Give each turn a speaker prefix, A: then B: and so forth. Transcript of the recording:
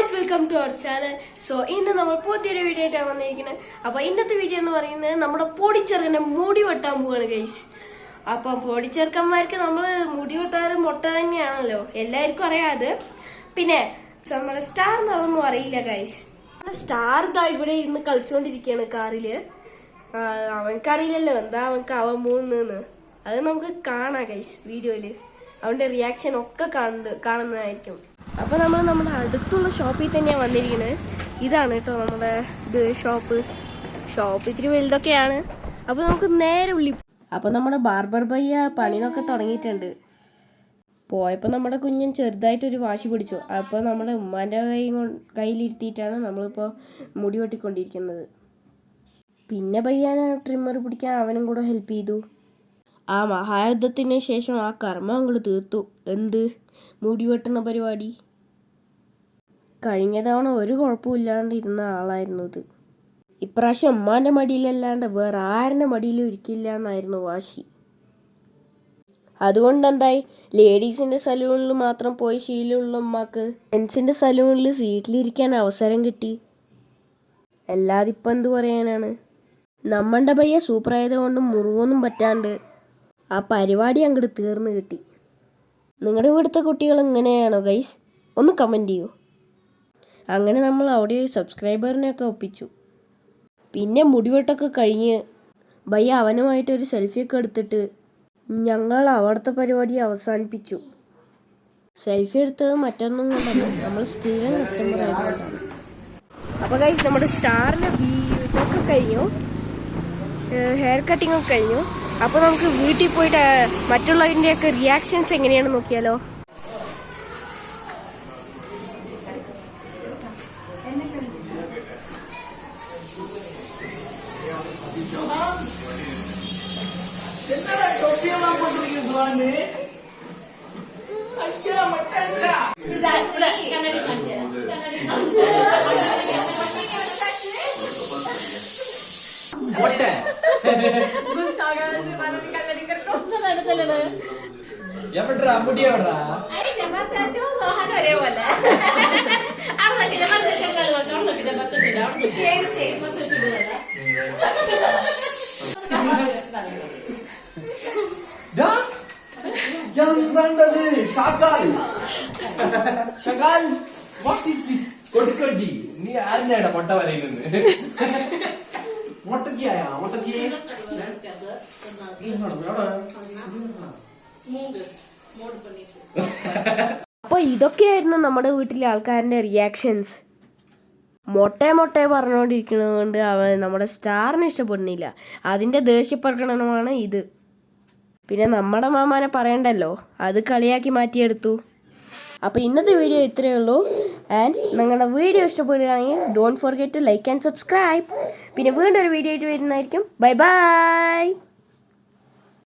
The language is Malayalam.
A: Guys welcome to our channel. So ഇന്ന് നമ്മൾ പുതിയൊരു വീഡിയോ ആയിട്ടാണ് വന്നിരിക്കുന്നത്. അപ്പോൾ ഇന്നത്തെ വീഡിയോ എന്ന് പറയുന്നത് നമ്മുടെ പൊടിച്ചെറുക്കൻ്റെ മുടി വെട്ടാൻ പോവാണ് ഗൈസ്. അപ്പം പൊടിച്ചെറുക്കന്മാർക്ക് നമ്മൾ മുടി വെട്ടാറ് മുട്ട തന്നെയാണല്ലോ, എല്ലാവർക്കും അറിയാതെ. പിന്നെ നമ്മുടെ സ്റ്റാറിന് അതൊന്നും അറിയില്ല ഗൈസ്. സ്റ്റാർ ഇതാ ഇവിടെ ഇരുന്ന് കളിച്ചുകൊണ്ടിരിക്കുകയാണ് കാറില്. അവൻക്കറിയില്ലല്ലോ എന്താ അവൻക്ക് അവൻ പോകുന്നതെന്ന്. അത് നമുക്ക് കാണാം ഗൈസ് വീഡിയോയില്. അവന്റെ റിയാക്ഷൻ ഒക്കെ കാണുന്നതായിരിക്കും. അപ്പോൾ നമ്മൾ നമ്മുടെ അടുത്തുള്ള ഷോപ്പിൽ തന്നെയാണ് വന്നിരിക്കുന്നത്. ഇതാണ് കേട്ടോ നമ്മുടെ ഷോപ്പ് ഇത്തിരി വലുതൊക്കെയാണ്. അപ്പോൾ നമുക്ക് നേരെ അപ്പോൾ നമ്മുടെ ബാർബർ ഭയ്യ പണിയൊക്കെ തുടങ്ങിയിട്ടുണ്ട്. പോയപ്പോൾ നമ്മുടെ കുഞ്ഞൻ ചെറുതായിട്ടൊരു വാശി പിടിച്ചു. അപ്പോൾ നമ്മുടെ ഉമ്മാൻ്റെ കയ്യിലിരുത്തിയിട്ടാണ് നമ്മളിപ്പോൾ മുടി വെട്ടിക്കൊണ്ടിരിക്കുന്നത്. പിന്നെ ഭയ്യാനെ ട്രിമ്മർ പിടിക്കാൻ അവനും കൂടെ ഹെൽപ്പ് ചെയ്തു. ആ മഹായുദ്ധത്തിന് ശേഷം ആ കർമ്മം അങ്ങോട്ട് തീർത്തു. എന്ത് മുടി വെട്ടുന്ന പരിപാടി. കഴിഞ്ഞ തവണ ഒരു കുഴപ്പമില്ലാണ്ട് ഇരുന്ന ആളായിരുന്നു ഇത്. ഇപ്രാവശ്യം ഉമ്മാൻ്റെ മടിയിലല്ലാണ്ട് വേറെ ആരുടെ മടിയിലും ഇരിക്കില്ല എന്നായിരുന്നു വാശി. അതുകൊണ്ട് എന്തായി, ലേഡീസിൻ്റെ സലൂണിൽ മാത്രം പോയി ശീലമുള്ള ഉമ്മാക്ക് ജെൻസിൻ്റെ സലൂണിൽ സീറ്റിലിരിക്കാൻ അവസരം കിട്ടി. അല്ലാതെ ഇപ്പം എന്ത് പറയാനാണ്. നമ്മളുടെ പയ്യ സൂപ്പറായതുകൊണ്ട് മുറിവൊന്നും പറ്റാണ്ട് ആ പരിപാടി അങ്ങോട്ട് തീർന്നു കിട്ടി. നിങ്ങളുടെ ഇവിടുത്തെ കുട്ടികൾ എങ്ങനെയാണോ ഗൈസ്? ഒന്ന് കമൻറ്റ് ചെയ്യൂ. അങ്ങനെ നമ്മൾ അവിടെ ഒരു സബ്സ്ക്രൈബറിനെയൊക്കെ ഒപ്പിച്ചു. പിന്നെ മുടിവെട്ടൊക്കെ കഴിഞ്ഞ് ഭയ്യ അവനുമായിട്ടൊരു സെൽഫിയൊക്കെ എടുത്തിട്ട് ഞങ്ങൾ അവിടുത്തെ പരിപാടി അവസാനിപ്പിച്ചു. സെൽഫി എടുത്തത് മറ്റൊന്നും കൊണ്ടല്ല, നമ്മൾ സ്ഥിരം കസ്റ്റമർ ആയതുകൊണ്ടാണ്. അപ്പോൾ ഗൈസ് നമ്മുടെ സ്റ്റാറിൻ്റെ ഇതൊക്കെ കഴിഞ്ഞു, ഹെയർ കട്ടിങ് ഒക്കെ കഴിഞ്ഞു. അപ്പോൾ നമുക്ക് വീട്ടിൽ പോയിട്ട് മറ്റുള്ളവൻ്റെയൊക്കെ റിയാക്ഷൻസ് എങ്ങനെയാണെന്ന് നോക്കിയാലോ.
B: Shakal, what is this? Kodikodi, ni आरनेड़ा मोटा वाले इन्होंने. मोटा क्या है? मोटा क्या है?
A: അപ്പോൾ ഇതൊക്കെയായിരുന്നു നമ്മുടെ വീട്ടിലെ ആൾക്കാരുടെ റിയാക്ഷൻസ്. മൊട്ടേ പറഞ്ഞുകൊണ്ടിരിക്കുന്നത് കൊണ്ട് അവൻ നമ്മുടെ സ്റ്റാറിനെ ഇഷ്ടപ്പെടുന്നില്ല. അതിൻ്റെ ദേഷ്യപ്രകടനമാണ് ഇത്. പിന്നെ നമ്മുടെ മാമാനെ പറയണ്ടല്ലോ, അത് കളിയാക്കി മാറ്റിയെടുത്തു. അപ്പോൾ ഇന്നത്തെ വീഡിയോ ഇത്രയേ ഉള്ളൂ. ആൻഡ് നിങ്ങളുടെ വീഡിയോ ഇഷ്ടപ്പെടുകയാണെങ്കിൽ don't forget to like and subscribe. പിന്നെ വീണ്ടും ഒരു വീഡിയോ ആയിട്ട് വരുന്നതായിരിക്കും. Bye by.